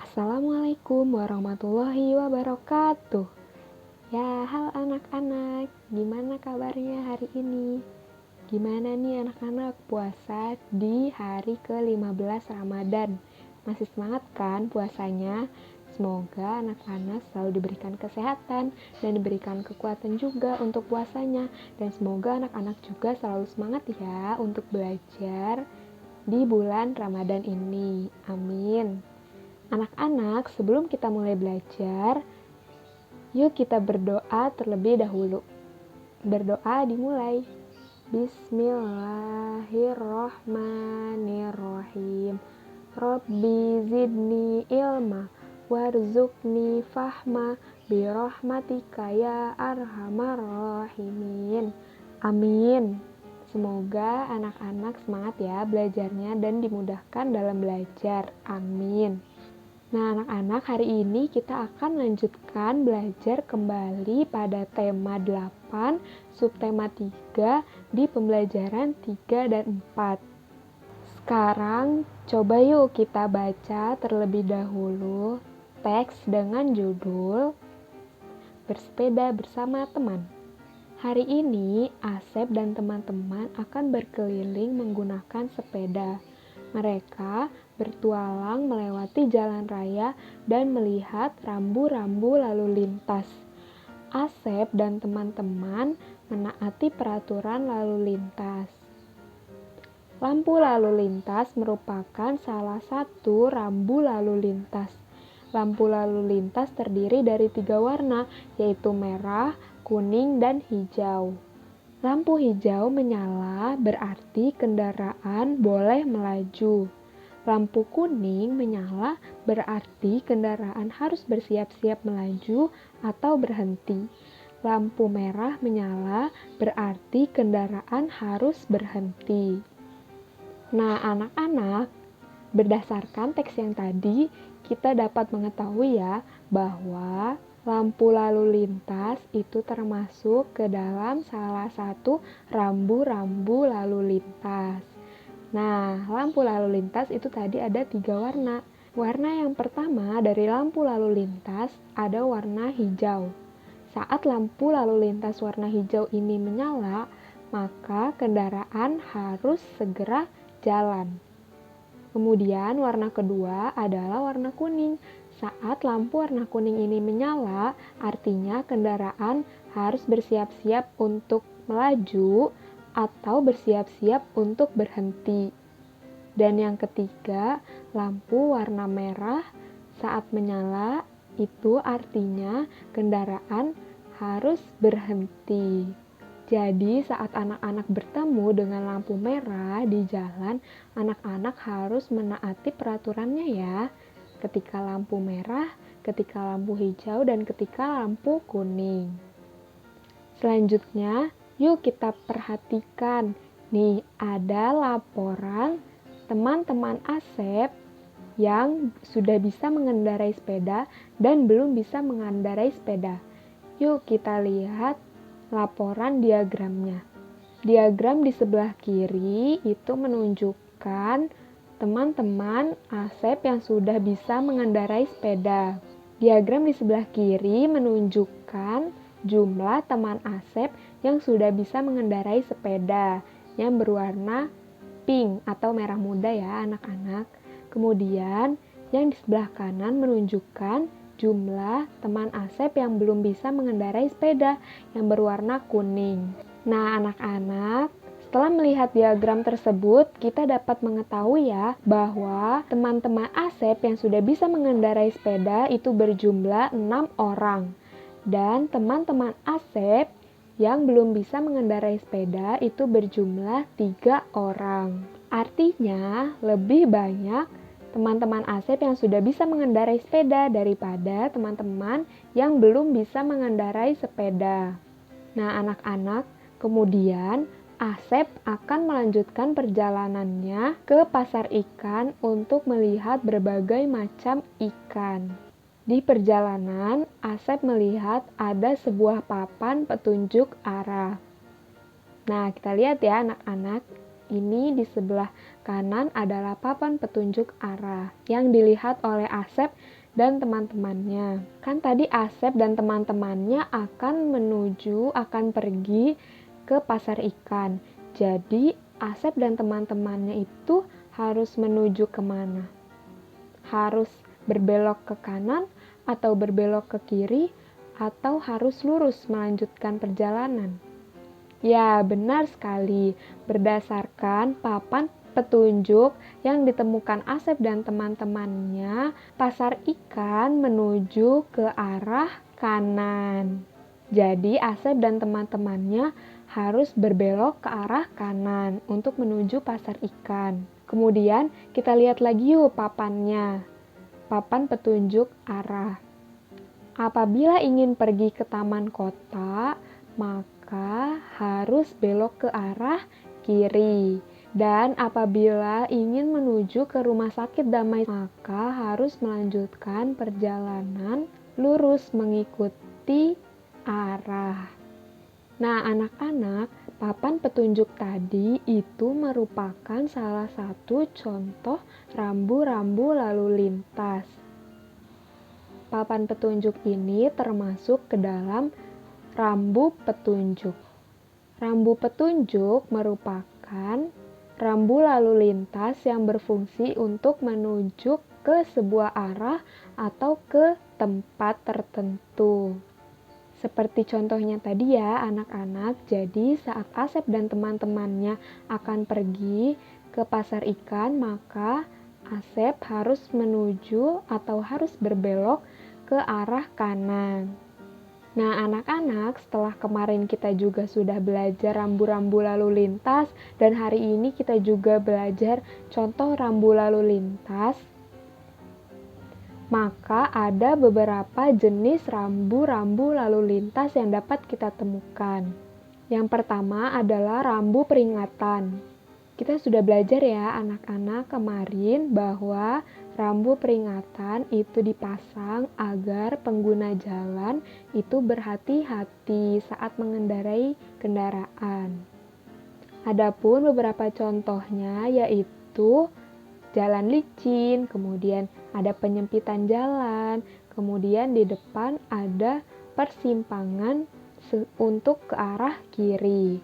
Assalamualaikum warahmatullahi wabarakatuh. Ya, halo anak-anak, gimana kabarnya hari ini? Gimana nih anak-anak puasa di hari ke-15 Ramadan? Masih semangat kan puasanya? Semoga anak-anak selalu diberikan kesehatan dan diberikan kekuatan juga untuk puasanya. Dan semoga anak-anak juga selalu semangat ya untuk belajar di bulan Ramadan ini. Amin. Anak-anak, sebelum kita mulai belajar, yuk kita berdoa terlebih dahulu. Berdoa dimulai. Bismillahirrohmanirrohim. Rabbi zidni ilma warzuqni fahma birahmatika ya arhamar rahimin. Amin. Semoga anak-anak semangat ya belajarnya dan dimudahkan dalam belajar. Amin. Nah, anak-anak, hari ini kita akan lanjutkan belajar kembali pada tema 8, subtema 3 di pembelajaran 3 dan 4. Sekarang, coba yuk kita baca terlebih dahulu teks dengan judul Bersepeda Bersama Teman. Hari ini, Asep dan teman-teman akan berkeliling menggunakan sepeda. Mereka bertualang melewati jalan raya dan melihat rambu-rambu lalu lintas. Asep dan teman-teman menaati peraturan lalu lintas. Lampu lalu lintas merupakan salah satu rambu lalu lintas. Lampu lalu lintas terdiri dari 3 warna, yaitu merah, kuning, dan hijau. Lampu hijau menyala berarti kendaraan boleh melaju. Lampu kuning menyala berarti kendaraan harus bersiap-siap melaju atau berhenti. Lampu merah menyala berarti kendaraan harus berhenti. Nah, anak-anak, berdasarkan teks yang tadi, kita dapat mengetahui ya bahwa lampu lalu lintas itu termasuk ke dalam salah satu rambu-rambu lalu lintas. Nah, lampu lalu lintas itu tadi ada 3 warna. Warna yang pertama dari lampu lalu lintas ada warna hijau. Saat lampu lalu lintas warna hijau ini menyala, maka kendaraan harus segera jalan. Kemudian warna kedua adalah warna kuning. Saat lampu warna kuning ini menyala, artinya kendaraan harus bersiap-siap untuk melaju atau bersiap-siap untuk berhenti. Dan yang ketiga, lampu warna merah saat menyala itu artinya kendaraan harus berhenti. Jadi saat anak-anak bertemu dengan lampu merah di jalan, anak-anak harus menaati peraturannya ya. Ketika lampu merah, ketika lampu hijau, dan ketika lampu kuning. Selanjutnya, yuk kita perhatikan. Nih, ada laporan teman-teman Asep yang sudah bisa mengendarai sepeda dan belum bisa mengendarai sepeda. Yuk kita lihat laporan diagramnya. Diagram di sebelah kiri itu menunjukkan teman-teman Asep yang sudah bisa mengendarai sepeda. Diagram di sebelah kiri menunjukkan jumlah teman Asep yang sudah bisa mengendarai sepeda yang berwarna pink atau merah muda ya anak-anak. Kemudian yang di sebelah kanan menunjukkan jumlah teman Asep yang belum bisa mengendarai sepeda yang berwarna kuning. Nah, anak-anak, setelah melihat diagram tersebut, kita dapat mengetahui ya bahwa teman-teman Asep yang sudah bisa mengendarai sepeda itu berjumlah 6 orang. Dan teman-teman Asep yang belum bisa mengendarai sepeda itu berjumlah 3 orang. Artinya, lebih banyak teman-teman Asep yang sudah bisa mengendarai sepeda daripada teman-teman yang belum bisa mengendarai sepeda. Nah, anak-anak, kemudian Asep akan melanjutkan perjalanannya ke pasar ikan untuk melihat berbagai macam ikan. Di perjalanan, Asep melihat ada sebuah papan petunjuk arah. Nah, kita lihat ya anak-anak. Ini di sebelah kanan adalah papan petunjuk arah yang dilihat oleh Asep dan teman-temannya. Kan tadi Asep dan teman-temannya akan pergi ke pasar ikan. Jadi Asep dan teman-temannya itu harus menuju kemana? Harus berbelok ke kanan atau berbelok ke kiri atau harus lurus melanjutkan perjalanan? Ya, benar sekali. Berdasarkan papan petunjuk yang ditemukan Asep dan teman-temannya, pasar ikan menuju ke arah kanan. Jadi, Asep dan teman-temannya harus berbelok ke arah kanan untuk menuju pasar ikan. Kemudian, kita lihat lagi yuk papannya. Papan petunjuk arah. Apabila ingin pergi ke taman kota, maka harus belok ke arah kiri. Dan apabila ingin menuju ke rumah sakit Damai, maka harus melanjutkan perjalanan lurus mengikuti arah. Nah, anak-anak, papan petunjuk tadi itu merupakan salah satu contoh rambu-rambu lalu lintas. Papan petunjuk ini termasuk ke dalam rambu petunjuk. Rambu petunjuk merupakan rambu lalu lintas yang berfungsi untuk menuju ke sebuah arah atau ke tempat tertentu. Seperti contohnya tadi ya anak-anak, jadi saat Asep dan teman-temannya akan pergi ke pasar ikan, maka Asep harus menuju atau harus berbelok ke arah kanan. Nah anak-anak, setelah kemarin kita juga sudah belajar rambu-rambu lalu lintas dan hari ini kita juga belajar contoh rambu lalu lintas, maka ada beberapa jenis rambu-rambu lalu lintas yang dapat kita temukan. Yang pertama adalah rambu peringatan. Kita sudah belajar ya anak-anak kemarin bahwa rambu peringatan itu dipasang agar pengguna jalan itu berhati-hati saat mengendarai kendaraan. Adapun beberapa contohnya yaitu jalan licin, kemudian ada penyempitan jalan, kemudian di depan ada persimpangan untuk ke arah kiri.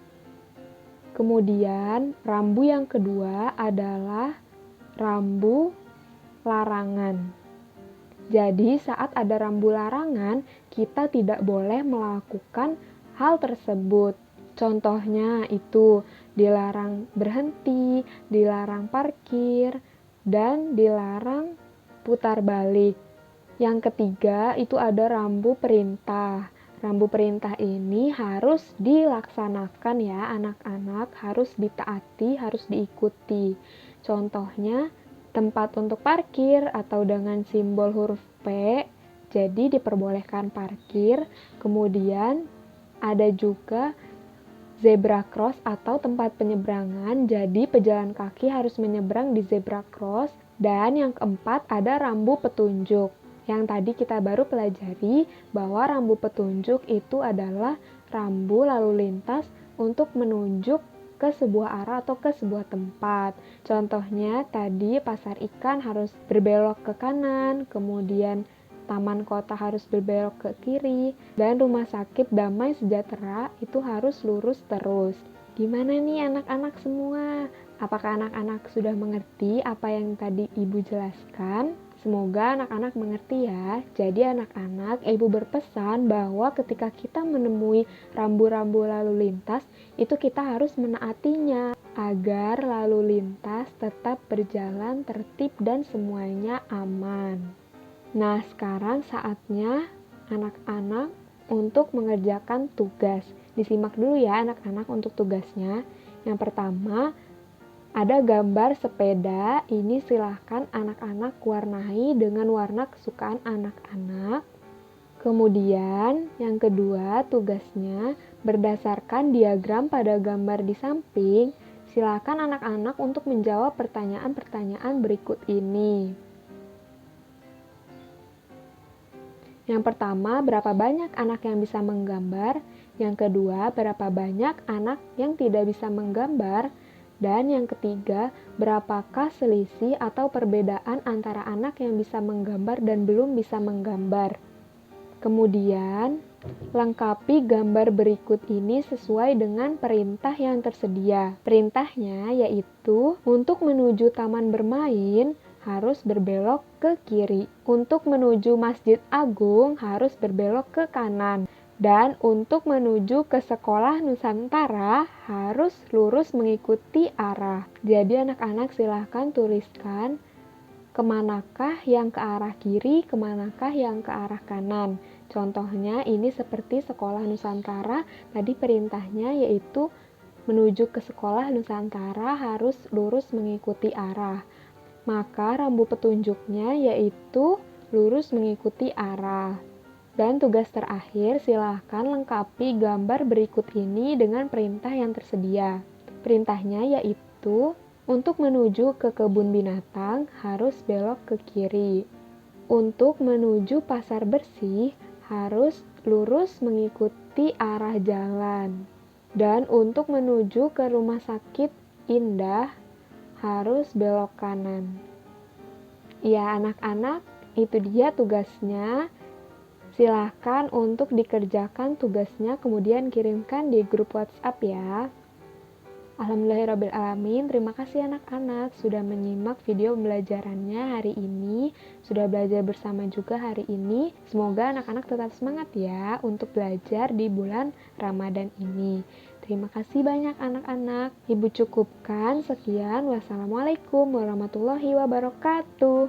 Kemudian rambu yang kedua adalah rambu larangan. Jadi saat ada rambu larangan, kita tidak boleh melakukan hal tersebut. Contohnya itu dilarang berhenti, dilarang parkir, dan dilarang putar balik. Yang ketiga itu ada rambu perintah. Rambu perintah ini harus dilaksanakan ya anak-anak, harus ditaati, harus diikuti. Contohnya tempat untuk parkir atau dengan simbol huruf P, jadi diperbolehkan parkir. Kemudian ada juga zebra cross atau tempat penyeberangan, jadi pejalan kaki harus menyeberang di zebra cross. Dan yang keempat ada rambu petunjuk. Yang tadi kita baru pelajari bahwa rambu petunjuk itu adalah rambu lalu lintas untuk menunjuk ke sebuah arah atau ke sebuah tempat. Contohnya tadi pasar ikan harus berbelok ke kanan, kemudian taman kota harus berbelok ke kiri, dan rumah sakit Damai Sejahtera itu harus lurus terus. Gimana nih anak-anak semua? Apakah anak-anak sudah mengerti apa yang tadi Ibu jelaskan? Semoga anak-anak mengerti ya. Jadi anak-anak, Ibu berpesan bahwa ketika kita menemui rambu-rambu lalu lintas, itu kita harus menaatinya agar lalu lintas tetap berjalan tertib dan semuanya aman. Nah, sekarang saatnya anak-anak untuk mengerjakan tugas. Disimak dulu ya anak-anak untuk tugasnya. Yang pertama, ada gambar sepeda, ini silahkan anak-anak warnai dengan warna kesukaan anak-anak. Kemudian yang kedua tugasnya berdasarkan diagram pada gambar di samping, silahkan anak-anak untuk menjawab pertanyaan-pertanyaan berikut ini. Yang pertama, berapa banyak anak yang bisa menggambar? Yang kedua, berapa banyak anak yang tidak bisa menggambar? Dan yang ketiga, berapakah selisih atau perbedaan antara anak yang bisa menggambar dan belum bisa menggambar. Kemudian, lengkapi gambar berikut ini sesuai dengan perintah yang tersedia. Perintahnya yaitu, untuk menuju taman bermain, harus berbelok ke kiri. Untuk menuju Masjid Agung, harus berbelok ke kanan. Dan untuk menuju ke sekolah Nusantara, harus lurus mengikuti arah. Jadi anak-anak silahkan tuliskan kemanakah yang ke arah kiri, kemanakah yang ke arah kanan. Contohnya ini seperti sekolah Nusantara, tadi perintahnya yaitu menuju ke sekolah Nusantara harus lurus mengikuti arah. Maka rambu petunjuknya yaitu lurus mengikuti arah. Dan tugas terakhir, silahkan lengkapi gambar berikut ini dengan perintah yang tersedia. Perintahnya yaitu, untuk menuju ke kebun binatang harus belok ke kiri. Untuk menuju pasar bersih harus lurus mengikuti arah jalan. Dan untuk menuju ke rumah sakit Indah harus belok kanan. Ya anak-anak, itu dia tugasnya. Silahkan untuk dikerjakan tugasnya, kemudian kirimkan di grup WhatsApp ya. Alhamdulillahirrabbilalamin, terima kasih anak-anak sudah menyimak video pembelajarannya hari ini, sudah belajar bersama juga hari ini. Semoga anak-anak tetap semangat ya untuk belajar di bulan Ramadan ini. Terima kasih banyak anak-anak. Ibu cukupkan, sekian. Wassalamualaikum warahmatullahi wabarakatuh.